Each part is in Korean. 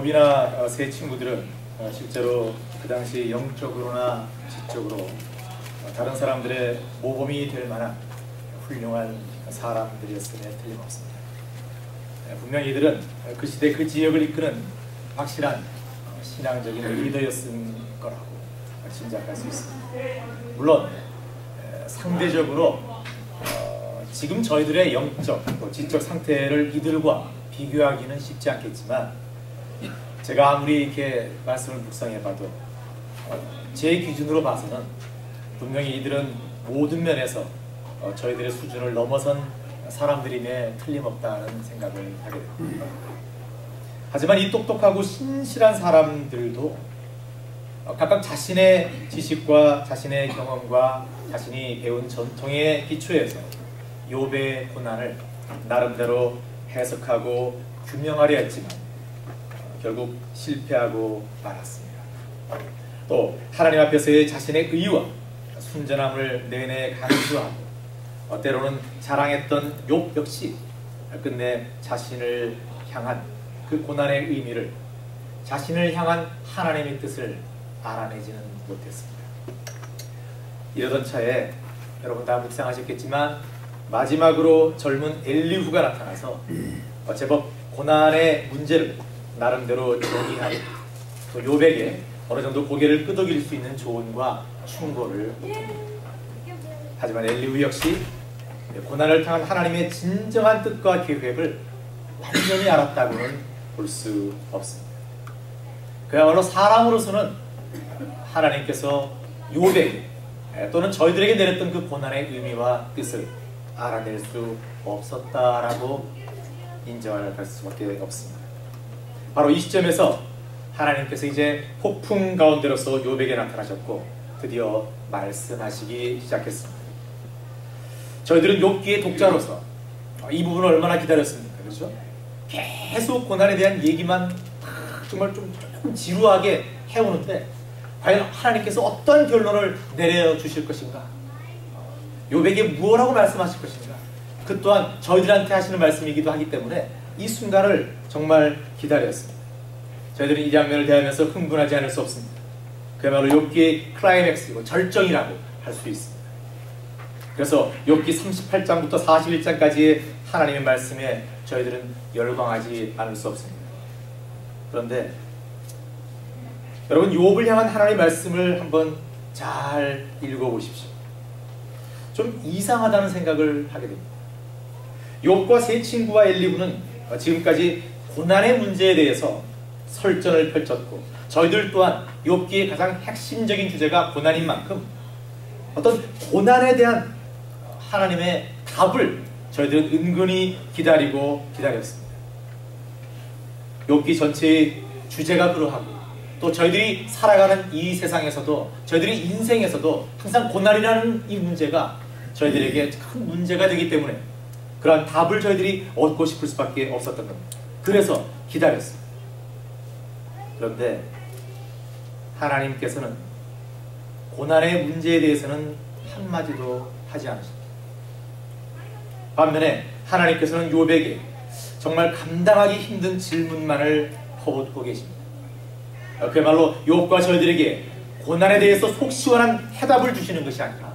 욥이나 세 친구들은 실제로 그 당시 영적으로나 지적으로 다른 사람들의 모범이 될 만한 훌륭한 사람들이었음에 틀림없습니다. 분명히 이들은 그 시대 그 지역을 이끄는 확실한 신앙적인 리더였을 거라고 짐작할 수 있습니다. 물론 상대적으로 지금 저희들의 영적, 지적 상태를 이들과 비교하기는 쉽지 않겠지만, 제가 아무리 이렇게 말씀을 묵상해봐도 제 기준으로 봐서는 분명히 이들은 모든 면에서 저희들의 수준을 넘어선 사람들임에 틀림없다는 생각을 하게 됩니다. 하지만 이 똑똑하고 신실한 사람들도 각각 자신의 지식과 자신의 경험과 자신이 배운 전통의 기초에서 욥의 고난을 나름대로 해석하고 규명하려 했지만 결국 실패하고 말았습니다. 또 하나님 앞에서의 자신의 의와 순전함을 내내 강조하고 때로는 자랑했던 욥 역시 끝내 자신을 향한 그 고난의 의미를, 자신을 향한 하나님의 뜻을 알아내지는 못했습니다. 이러던 차에 여러분 다 묵상하셨겠지만 마지막으로 젊은 엘리후가 나타나서 제법 고난의 문제를 나름대로 정의하여 또 욥에게 어느 정도 고개를 끄덕일 수 있는 조언과 충고를 합니다. 하지만 엘리후 역시 고난을 통한 하나님의 진정한 뜻과 계획을 완전히 알았다고는 볼 수 없습니다. 그야말로 사람으로서는 하나님께서 욥에게 또는 저희들에게 내렸던 그 고난의 의미와 뜻을 알아낼 수 없었다라고 인정할 수밖에 없습니다. 바로 이 시점에서 하나님께서 이제 폭풍 가운데로서 욥에게 나타나셨고 드디어 말씀하시기 시작했습니다. 저희들은 욥기의 독자로서 이 부분을 얼마나 기다렸습니까? 그렇죠? 계속 고난에 대한 얘기만 정말 조금 지루하게 해오는데 과연 하나님께서 어떤 결론을 내려주실 것인가? 욥에게 무엇라고 말씀하실 것인가? 그 또한 저희들한테 하시는 말씀이기도 하기 때문에 이 순간을 정말 기다렸습니다. 저희들은 이 장면을 대하면서 흥분하지 않을 수 없습니다. 그야말로 욥기의 클라이맥스이고 절정이라고 할 수 있습니다. 그래서 욥기 38장부터 41장까지의 하나님의 말씀에 저희들은 열광하지 않을 수 없습니다. 그런데 여러분, 욥을 향한 하나님의 말씀을 한번 잘 읽어보십시오. 좀 이상하다는 생각을 하게 됩니다. 욥과 세 친구와 엘리후는 지금까지 고난의 문제에 대해서 설전을 펼쳤고 저희들 또한 욥기의 가장 핵심적인 주제가 고난인 만큼 어떤 고난에 대한 하나님의 답을 저희들은 은근히 기다렸습니다. 욥기 전체의 주제가 그러하고 또 저희들이 살아가는 이 세상에서도 저희들의 인생에서도 항상 고난이라는 이 문제가 저희들에게 큰 문제가 되기 때문에 그러한 답을 저희들이 얻고 싶을 수밖에 없었던 겁니다. 그래서 기다렸습니다. 그런데 하나님께서는 고난의 문제에 대해서는 한마디도 하지 않으십니다. 반면에 하나님께서는 욥에게 정말 감당하기 힘든 질문만을 퍼붓고 계십니다. 그야말로 욥과 저희들에게 고난에 대해서 속 시원한 해답을 주시는 것이 아니라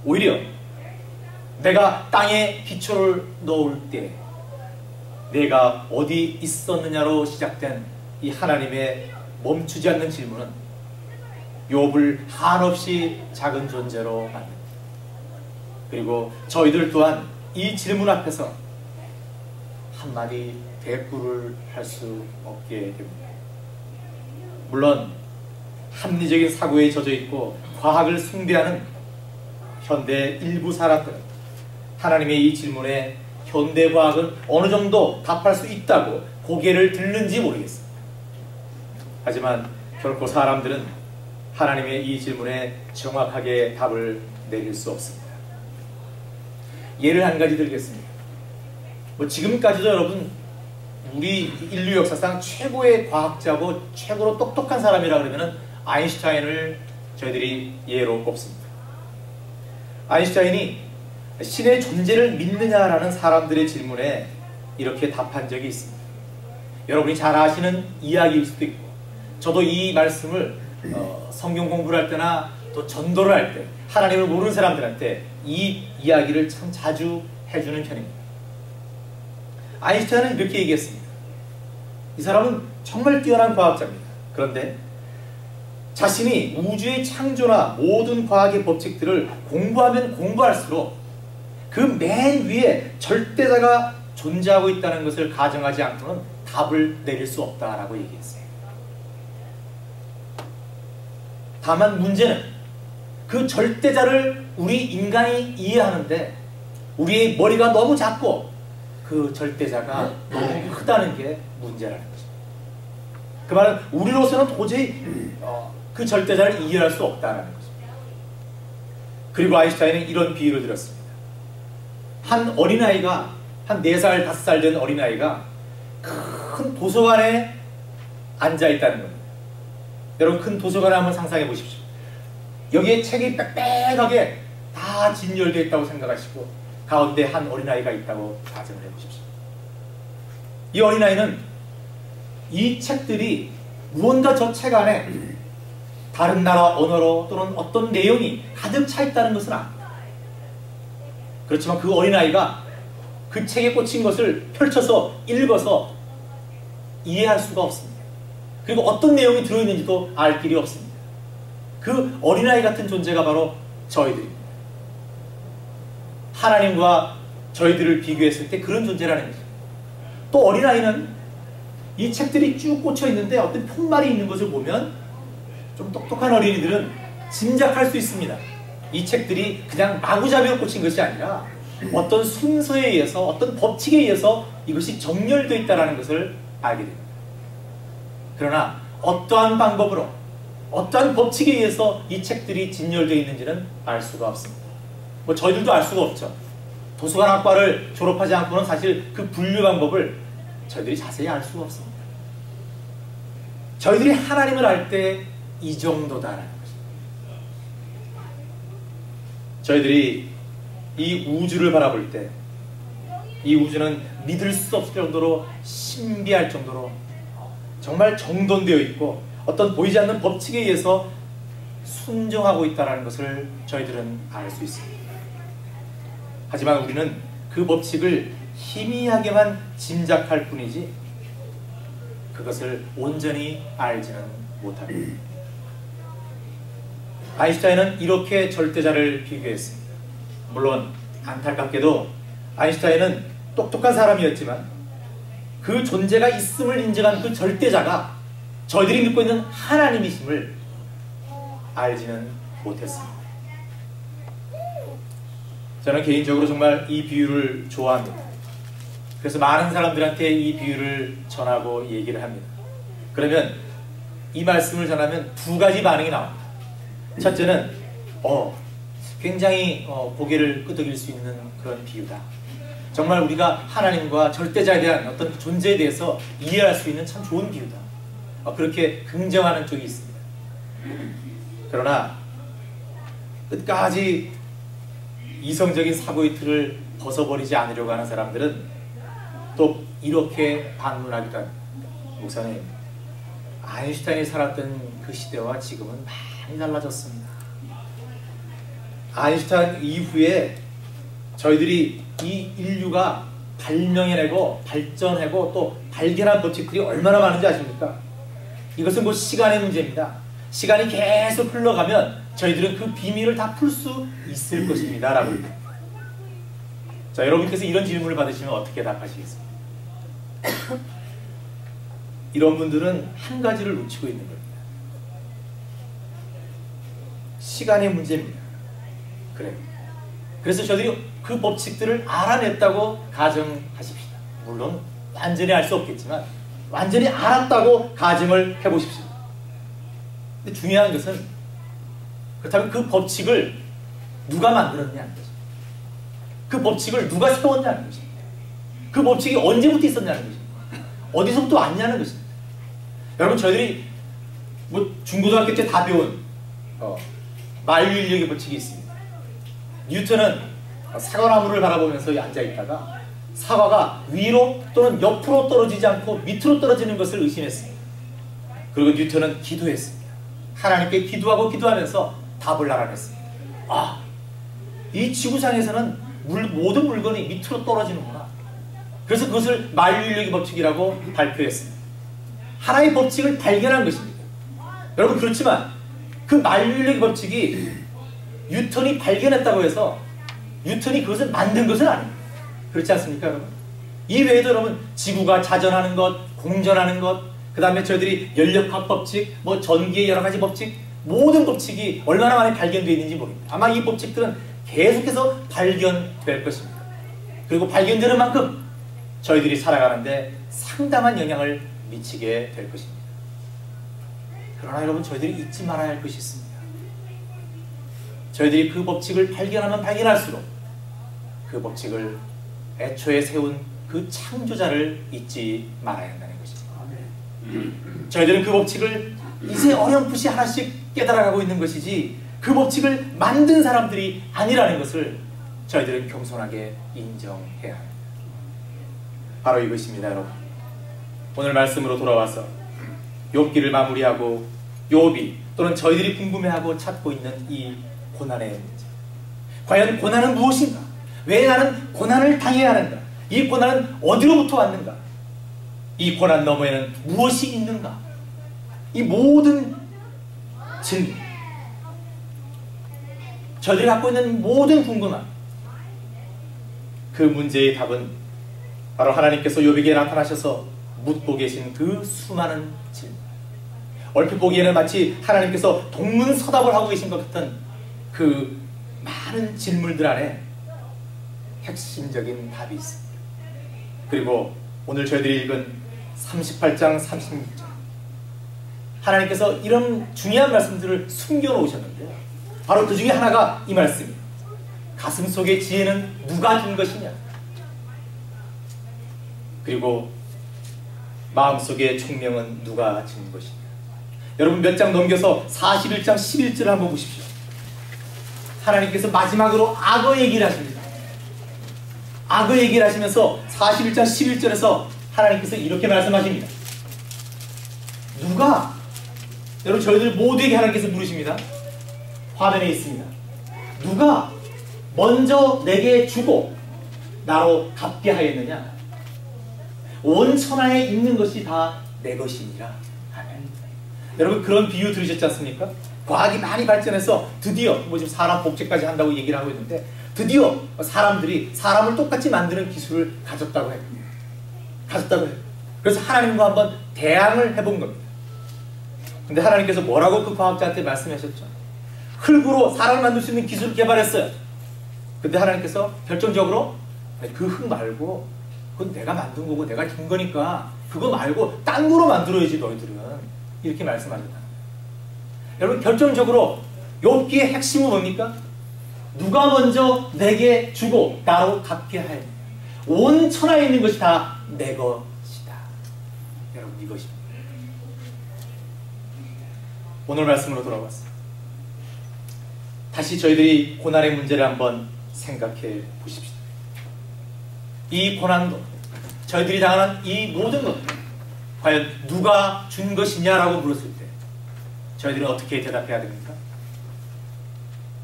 오히려 내가 땅에 기초를 놓을 때 내가 어디 있었느냐로 시작된 이 하나님의 멈추지 않는 질문은 욥을 한없이 작은 존재로 만듭니다. 그리고 저희들 또한 이 질문 앞에서 한마디 대꾸를 할 수 없게 됩니다. 물론 합리적인 사고에 젖어 있고 과학을 숭배하는 현대 일부 사람들은 하나님의 이 질문에 현대 과학은 어느 정도 답할 수 있다고 고개를 들는지 모르겠습니다. 하지만 결코 사람들은 하나님의 이 질문에 정확하게 답을 내릴 수 없습니다. 예를 한 가지 들겠습니다. 지금까지도 여러분 우리 인류 역사상 최고의 과학자고 최고로 똑똑한 사람이라 그러면 아인슈타인을 저희들이 예로 꼽습니다. 아인슈타인이 신의 존재를 믿느냐라는 사람들의 질문에 이렇게 답한 적이 있습니다. 여러분이 잘 아시는 이야기일 수도 있고 저도 이 말씀을 성경 공부를 할 때나 또 전도를 할 때 하나님을 모르는 사람들한테 이 이야기를 참 자주 해주는 편입니다. 아인슈타인은 이렇게 얘기했습니다. 이 사람은 정말 뛰어난 과학자입니다. 그런데 자신이 우주의 창조나 모든 과학의 법칙들을 공부하면 공부할수록 그 맨 위에 절대자가 존재하고 있다는 것을 가정하지 않고는 답을 내릴 수 없다라고 얘기했어요. 다만 문제는 그 절대자를 우리 인간이 이해하는데 우리의 머리가 너무 작고 그 절대자가 너무 크다는 게 문제라는 거죠. 그 말은 우리로서는 도저히 그 절대자를 이해할 수 없다는 거죠. 그리고 아인슈타인은 이런 비유를 드렸습니다. 한 어린아이가 한 4살, 5살 된 어린아이가 큰 도서관에 앉아있다는 겁니다. 여러분 큰 도서관을 한번 상상해 보십시오. 여기에 책이 빽빽하게 다 진열되어 있다고 생각하시고 가운데 한 어린아이가 있다고 가정을 해보십시오. 이 어린아이는 이 책들이 무언가 저 책 안에 다른 나라 언어로 또는 어떤 내용이 가득 차 있다는 것은 압니다. 그렇지만 그 어린아이가 그 책에 꽂힌 것을 펼쳐서 읽어서 이해할 수가 없습니다. 그리고 어떤 내용이 들어있는지도 알 길이 없습니다. 그 어린아이 같은 존재가 바로 저희들입니다. 하나님과 저희들을 비교했을 때 그런 존재라는 거죠. 또 어린아이는 이 책들이 쭉 꽂혀 있는데 어떤 푯말이 있는 것을 보면 좀 똑똑한 어린이들은 짐작할 수 있습니다. 이 책들이 그냥 마구잡이로 꽂힌 것이 아니라 어떤 순서에 의해서, 어떤 법칙에 의해서 이것이 정렬되어 있다는 것을 알게 됩니다. 그러나 어떠한 방법으로, 어떠한 법칙에 의해서 이 책들이 진열되어 있는지는 알 수가 없습니다. 뭐 저희들도 알 수가 없죠. 도서관학과를 졸업하지 않고는 사실 그 분류 방법을 저희들이 자세히 알 수가 없습니다. 저희들이 하나님을 알 때 이 정도다라는 것입니다. 저희들이 이 우주를 바라볼 때 이 우주는 믿을 수 없을 정도로 신비할 정도로 정말 정돈되어 있고 어떤 보이지 않는 법칙에 의해서 순종하고 있다는 것을 저희들은 알 수 있습니다. 하지만 우리는 그 법칙을 희미하게만 짐작할 뿐이지 그것을 온전히 알지는 못합니다. 아인슈타인은 이렇게 절대자를 비교했습니다. 물론 안타깝게도 아인슈타인은 똑똑한 사람이었지만 그 존재가 있음을 인정한 그 절대자가 저희들이 믿고 있는 하나님이심을 알지는 못했습니다. 저는 개인적으로 정말 이 비유를 좋아합니다. 그래서 많은 사람들한테 이 비유를 전하고 얘기를 합니다. 그러면 이 말씀을 전하면 두 가지 반응이 나옵니다. 첫째는 굉장히 고개를 끄덕일 수 있는 그런 비유다. 정말 우리가 하나님과 절대자에 대한 어떤 존재에 대해서 이해할 수 있는 참 좋은 비유다. 그렇게 긍정하는 쪽이 있습니다. 그러나 끝까지 이성적인 사고의 틀을 벗어버리지 않으려고 하는 사람들은 또 이렇게 반문하기도 합니다. 목사님, 아인슈타인이 살았던 그 시대와 지금은 많이 달라졌습니다. 아인슈타인 이후에 저희들이 이 인류가 발명해내고 발전하고 또 발견한 법칙들이 얼마나 많은지 아십니까? 이것은 뭐 시간의 문제입니다. 시간이 계속 흘러가면 저희들은 그 비밀을 다 풀 수 있을 것입니다. 라고. 자, 여러분께서 이런 질문을 받으시면 어떻게 답하시겠습니까? 이런 분들은 한 가지를 놓치고 있는 겁니다. 시간의 문제입니다. 그래요. 그래서 저희들이 그 법칙들을 알아냈다고 가정하십시다. 물론 완전히 알 수 없겠지만 완전히 알았다고 가정을 해보십시오. 근데 중요한 것은 그렇다면 그 법칙을 누가 만들었냐는 거죠. 그 법칙을 누가 세웠냐는 것입니다. 그 법칙이 언제부터 있었냐는 것입니다. 어디서부터 왔냐는 것입니다. 여러분, 저희들이 뭐 중고등학교 때 다 배운 만유인력의 법칙이 있습니다. 뉴턴은 사과나무를 바라보면서 앉아있다가 사과가 위로 또는 옆으로 떨어지지 않고 밑으로 떨어지는 것을 의심했습니다. 그리고 뉴턴은 기도했습니다. 하나님께 기도하면서 답을 알아냈습니다. 이 지구상에서는 모든 물건이 밑으로 떨어지는구나. 그래서 그것을 만유인력의 법칙이라고 발표했습니다. 하나의 법칙을 발견한 것입니다. 여러분, 그렇지만 그 만유인력의 법칙이 뉴턴이 발견했다고 해서 뉴턴이 그것을 만든 것은 아닙니다. 그렇지 않습니까, 여러분? 이 외에도 여러분, 지구가 자전하는 것, 공전하는 것, 그 다음에 저희들이 연력학 법칙, 뭐 전기의 여러 가지 법칙, 모든 법칙이 얼마나 많이 발견되어 있는지 모릅니다. 아마 이 법칙들은 계속해서 발견될 것입니다. 그리고 발견되는 만큼 저희들이 살아가는데 상당한 영향을 미치게 될 것입니다. 그러나 여러분, 저희들이 잊지 말아야 할 것이 있습니다. 저희들이 그 법칙을 발견하면 발견할수록 그 법칙을 애초에 세운 그 창조자를 잊지 말아야 한다는 것입니다. 저희들은 그 법칙을 이제 어렴풋이 하나씩 깨달아가고 있는 것이지 그 법칙을 만든 사람들이 아니라는 것을 저희들은 겸손하게 인정해야 합니다. 바로 이것입니다, 여러분. 오늘 말씀으로 돌아와서 욥기를 마무리하고 욥이 또는 저희들이 궁금해하고 찾고 있는 이 고난의 문제. 과연 고난은 무엇인가? 왜 나는 고난을 당해야 하는가? 이 고난은 어디로부터 왔는가? 이 고난 너머에는 무엇이 있는가? 이 모든 질문, 저희들이 갖고 있는 모든 궁금함, 그 문제의 답은 바로 하나님께서 욥에게 나타나셔서 묻고 계신 그 수많은 질문, 얼핏 보기에는 마치 하나님께서 동문서답을 하고 계신 것 같은 그 많은 질문들 안에 핵심적인 답이 있습니다. 그리고 오늘 저희들이 읽은 38장 36절, 하나님께서 이런 중요한 말씀들을 숨겨놓으셨는데요, 바로 그 중에 하나가 이 말씀입니다. 가슴속의 지혜는 누가 준 것이냐, 그리고 마음속의 총명은 누가 준 것이냐. 여러분 몇 장 넘겨서 41장 11절을 한번 보십시오. 하나님께서 마지막으로 악어 얘기를 하십니다. 악어 얘기를 하시면서 41장 11절에서 하나님께서 이렇게 말씀하십니다. 누가, 여러분 저희들 모두에게 하나님께서 물으십니다. 화면에 있습니다. 누가 먼저 내게 주고 나로 갚게 하였느냐? 온 천하에 있는 것이 다 내 것이니라. 아멘. 여러분 그런 비유 들으셨지 않습니까? 과학이 많이 발전해서 드디어 지금 사람 복제까지 한다고 얘기를 하고 있는데, 드디어 사람들이 사람을 똑같이 만드는 기술을 가졌다고 해요. 그래서 하나님과 한번 대항을 해본 겁니다. 근데 하나님께서 뭐라고 그 과학자한테 말씀하셨죠? 흙으로 사람을 만들 수 있는 기술을 개발했어요. 근데 하나님께서 결정적으로 그 흙 말고, 그건 내가 만든 거고 내가 준 거니까 그거 말고 딴 거로 만들어야지 너희들은, 이렇게 말씀하셨다는 거예요. 여러분 결정적으로 욥기의 핵심은 뭡니까? 누가 먼저 내게 주고 나로 갚게 하였느냐. 온 천하에 있는 것이 다 내 것이다. 여러분 이것입니다. 오늘 말씀으로 돌아왔습니다. 다시 저희들이 고난의 문제를 한번 생각해 보십시다. 이 고난도, 저희들이 당하는 이 모든 것, 과연 누가 준 것이냐라고 물었을 때 저희들은 어떻게 대답해야 됩니까?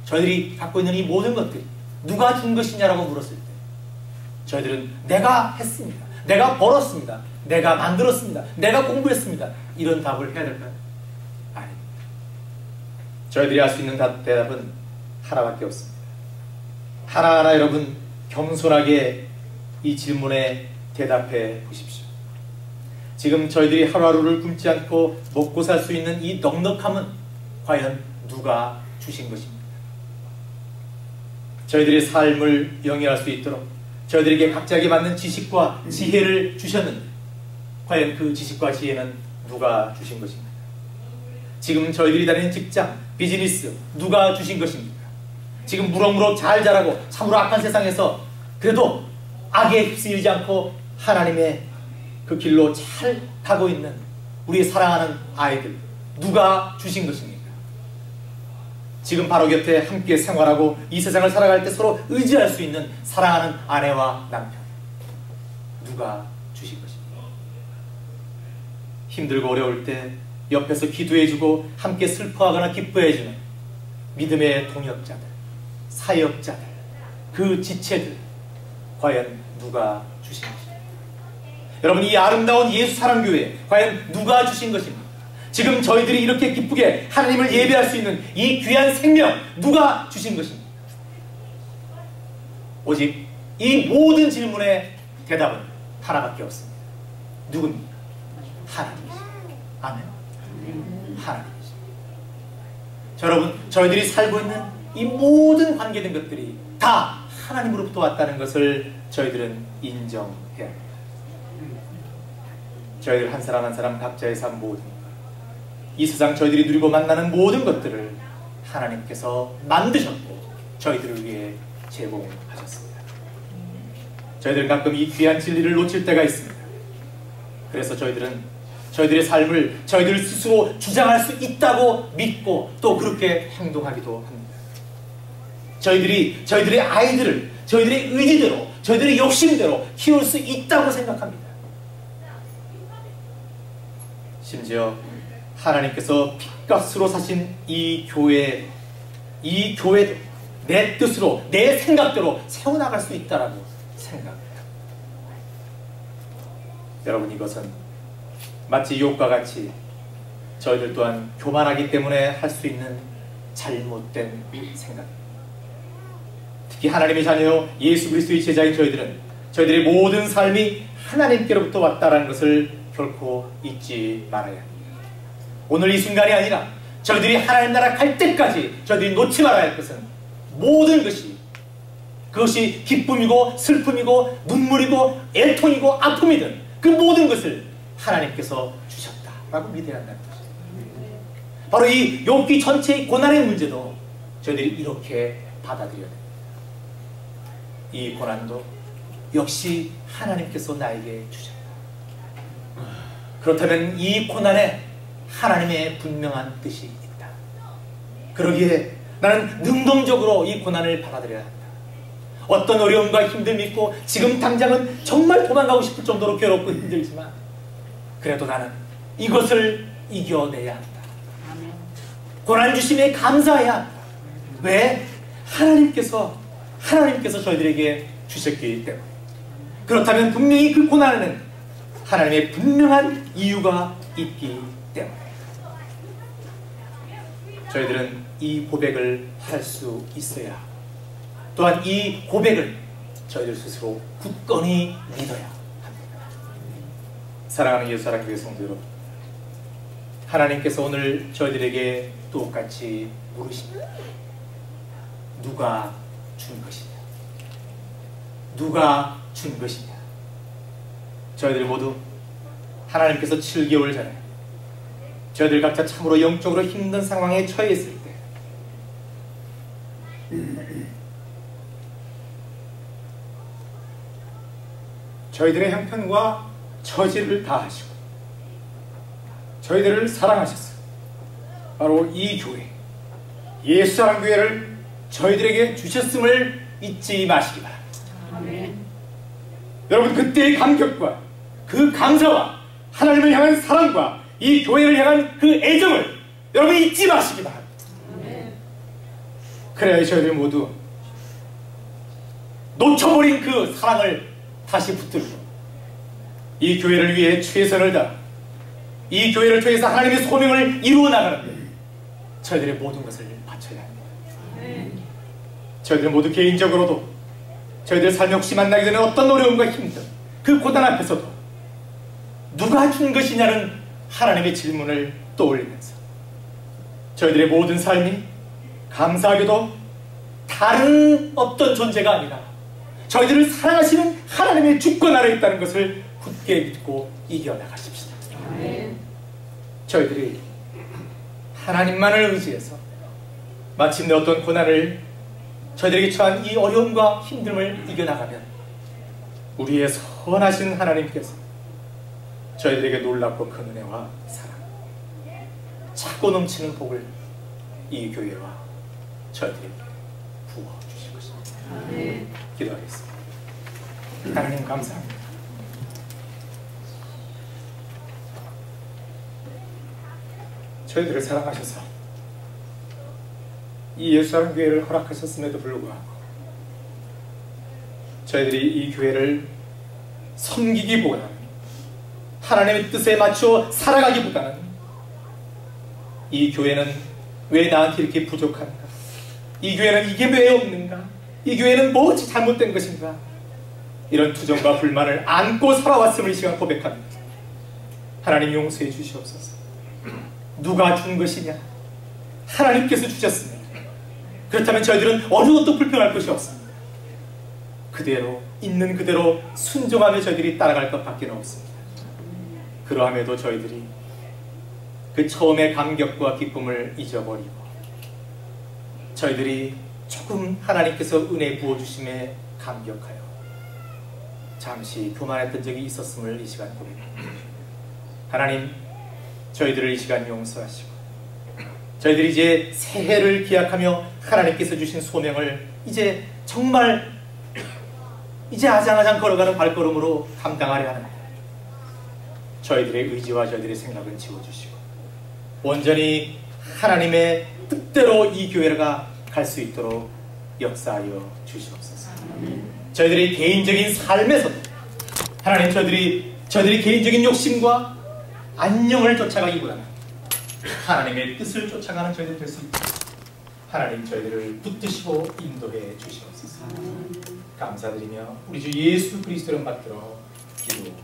저희들이 갖고 있는 이 모든 것들이 누가 준 것이냐라고 물었을 때 저희들은 내가 했습니다, 내가 벌었습니다, 내가 만들었습니다, 내가 공부했습니다, 이런 답을 해야 될까요? 아닙니다. 저희들이 할 수 있는 대답은 하나밖에 없습니다. 하나하나 여러분 겸손하게 이 질문에 대답해 보십시오. 지금 저희들이 하루하루를 굶지 않고 먹고 살 수 있는 이 넉넉함은 과연 누가 주신 것입니까? 저희들의 삶을 영위할 수 있도록 저희들에게 각자에게 맞는 지식과 지혜를 주셨는데 과연 그 지식과 지혜는 누가 주신 것입니까? 지금 저희들이 다니는 직장, 비즈니스 누가 주신 것입니까? 지금 무럭무럭 잘 자라고 참으로 악한 세상에서 그래도 악에 휩쓸리지 않고 하나님의 그 길로 잘 가고 있는 우리의 사랑하는 아이들 누가 주신 것입니까? 지금 바로 곁에 함께 생활하고 이 세상을 살아갈 때 서로 의지할 수 있는 사랑하는 아내와 남편 누가 주신 것입니까? 힘들고 어려울 때 옆에서 기도해주고 함께 슬퍼하거나 기뻐해주는 믿음의 동역자들, 사역자들, 그 지체들 과연 누가 주신 것입니까? 여러분 이 아름다운 예수 사랑교회 과연 누가 주신 것입니까? 지금 저희들이 이렇게 기쁘게 하나님을 예배할 수 있는 이 귀한 생명 누가 주신 것입니까? 오직 이 모든 질문의 대답은 하나밖에 없습니다. 누굽니까? 하나님이십니다. 아멘. 하나님이십니다. 여러분 저희들이 살고 있는 이 모든 관계된 것들이 다 하나님으로부터 왔다는 것을 저희들은 인정해야 합니다. 저희들 한 사람 한 사람 각자의 삶 모든 것, 이 세상 저희들이 누리고 만나는 모든 것들을 하나님께서 만드셨고 저희들을 위해 제공하셨습니다. 저희들은 가끔 이 귀한 진리를 놓칠 때가 있습니다. 그래서 저희들은 저희들의 삶을 저희들 스스로 주장할 수 있다고 믿고 또 그렇게 행동하기도 합니다. 저희들의 아이들을 저희들의 의지대로 저희들의 욕심대로 키울 수 있다고 생각합니다. 심지어 하나님께서 핏값으로 사신 이 교회도 내 뜻으로 내 생각대로 세워나갈 수 있다라고 생각해요. 여러분 이것은 마치 욥과 같이 저희들 또한 교만하기 때문에 할 수 있는 잘못된 생각입니다. 특히 하나님의 자녀요 예수 그리스도의 제자인 저희들은 저희들의 모든 삶이 하나님께로부터 왔다라는 것을 결코 잊지 말아야 합니다. 오늘 이 순간이 아니라 저희들이 하나님 나라 갈 때까지 저희들이 놓지 말아야 할 것은 모든 것이, 그것이 기쁨이고 슬픔이고 눈물이고 애통이고 아픔이든 그 모든 것을 하나님께서 주셨다라고 믿어야 한다는 것입니다. 바로 이 욥기 전체의 고난의 문제도 저희들이 이렇게 받아들여야 됩니다. 이 고난도 역시 하나님께서 나에게 주셨다. 그렇다면 이 고난에 하나님의 분명한 뜻이 있다. 그러기에 나는 능동적으로 이 고난을 받아들여야 한다. 어떤 어려움과 힘듦이 있고 지금 당장은 정말 도망가고 싶을 정도로 괴롭고 힘들지만 그래도 나는 이것을 이겨내야 한다. 고난 주심에 감사해야 한다. 왜? 하나님께서 저희들에게 주셨기 때문에. 그렇다면 분명히 그 고난에는 하나님의 분명한 이유가 있기 때문에 저희들은 이 고백을 할 수 있어야 하고, 또한 이 고백을 저희들 스스로 굳건히 믿어야 합니다. 사랑하는 예수사랑교회 성도 여러분, 하나님께서 오늘 저희들에게 똑같이 물으십니다. 누가 준 것이냐? 누가 준 것이냐? 저희들 모두 하나님께서 7개월 전에 저희들 각자 참으로 영적으로 힘든 상황에 처해 있을 때 저희들의 형편과 처지를 다하시고 저희들을 사랑하셨어요. 바로 이 교회, 예수사랑교회를 저희들에게 주셨음을 잊지 마시기 바랍니다. 아멘. 여러분, 그때의 감격과 그 감사와 하나님을 향한 사랑과 이 교회를 향한 그 애정을 여러분 잊지 마시기 바랍니다. 아멘. 그래야 저희들 모두 놓쳐버린 그 사랑을 다시 붙들고 이 교회를 위해 최선을 다하고 이 교회를 통해서 하나님의 소명을 이루어 나가는데 저희들의 모든 것을 바쳐야 합니다. 아멘. 저희들 모두 개인적으로도 저희들 삶에 혹시 만나게 되는 어떤 어려움과 힘든 그 고난 앞에서도 누가 준 것이냐는 하나님의 질문을 떠올리면서 저희들의 모든 삶이 감사하게도 다른 어떤 존재가 아니라 저희들을 사랑하시는 하나님의 주권 아래 있다는 것을 굳게 믿고 이겨나가십시다. 아멘. 저희들이 하나님만을 의지해서 마침내 어떤 고난을 저희들에게 처한 이 어려움과 힘듦을 이겨나가면 우리의 선하신 하나님께서 저희들에게 놀랍고 큰 은혜와 사랑, 차고 넘치는 복을 이 교회와 저희들에게 부어주실 것입니다. 아멘. 기도하겠습니다. 하나님 감사합니다. 저희들을 사랑하셔서 이 예수사랑교회를 허락하셨음에도 불구하고 저희들이 이 교회를 섬기기보다는 하나님의 뜻에 맞춰 살아가기보다는 이 교회는 왜 나한테 이렇게 부족한가? 이 교회는 이게 왜 없는가? 이 교회는 뭐지 잘못된 것인가? 이런 투정과 불만을 안고 살아왔음을 이 시간 고백합니다. 하나님 용서해 주시옵소서. 누가 준 것이냐? 하나님께서 주셨습니다. 그렇다면 저희들은 어느 것도 불평할 것이 없습니다. 그대로 있는 그대로 순종하며 저희들이 따라갈 것밖에 없습니다. 그러함에도 저희들이 그 처음의 감격과 기쁨을 잊어버리고 저희들이 조금 하나님께서 은혜 부어주심에 감격하여 잠시 교만했던 적이 있었음을 이 시간 고백합니다. 하나님, 저희들을 이 시간 용서하시고 저희들이 이제 새해를 기약하며 하나님께서 주신 소명을 이제 정말 이제 아장아장 걸어가는 발걸음으로 감당하려 하는 저희들의 의지와 저희들의 생각은 지워주시고 온전히 하나님의 뜻대로 이 교회가 갈 수 있도록 역사하여 주시옵소서. 저희들의 개인적인 삶에서도 하나님, 저희들이 개인적인 욕심과 안녕을 쫓아가기보다는 하나님의 뜻을 쫓아가는 저희들 될 수 있도록 하나님 저희들을 붙드시고 인도해 주시옵소서. 감사드리며 우리 주 예수 그리스도를 받들어 기도합니다.